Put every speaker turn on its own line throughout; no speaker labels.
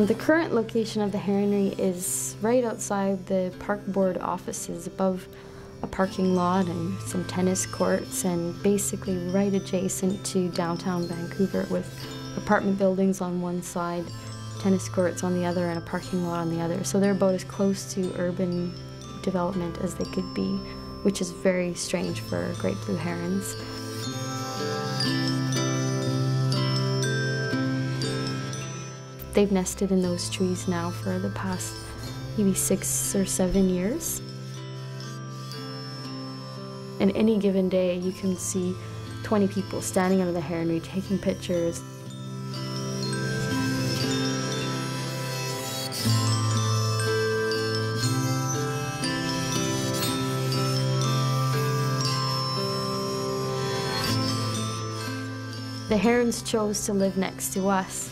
The current location of the heronry is right outside the park board offices, above a parking lot and some tennis courts, and basically right adjacent to downtown Vancouver, with apartment buildings on one side, tennis courts on the other, and a parking lot on the other. So they're about as close to urban development as they could be, which is very strange for great blue herons. They've nested in those trees now for the past maybe 6 or 7 years. And any given day, you can see 20 people standing under the heronry taking pictures. The herons chose to live next to us.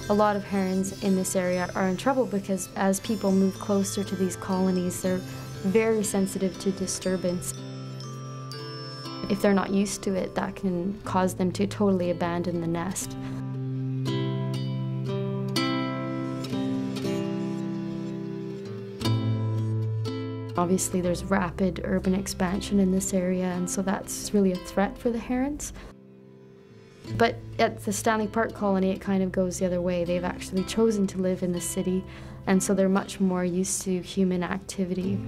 A lot of herons in this area are in trouble because as people move closer to these colonies, they're very sensitive to disturbance. If they're not used to it, that can cause them to totally abandon the nest. Obviously, there's rapid urban expansion in this area, and so that's really a threat for the herons. But at the Stanley Park colony, it kind of goes the other way. They've actually chosen to live in the city, and so they're much more used to human activity.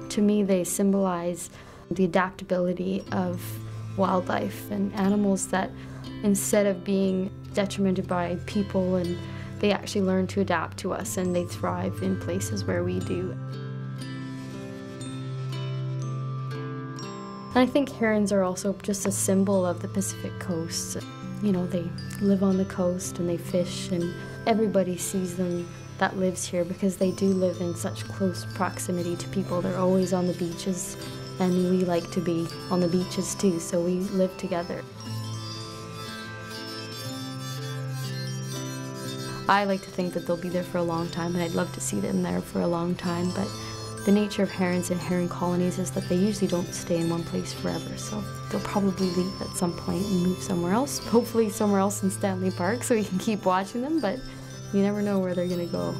To me, they symbolize the adaptability of wildlife and animals that, instead of being detrimented by people, and they actually learn to adapt to us, and they thrive in places where we do. And I think herons are also just a symbol of the Pacific coast. You know, they live on the coast and they fish, and everybody sees them that lives here because they do live in such close proximity to people. They're always on the beaches, and we like to be on the beaches too, so we live together. I like to think that they'll be there for a long time, and I'd love to see them there for a long time, but the nature of herons and heron colonies is that they usually don't stay in one place forever, so they'll probably leave at some point and move somewhere else, hopefully somewhere else in Stanley Park so we can keep watching them, but you never know where they're going to go.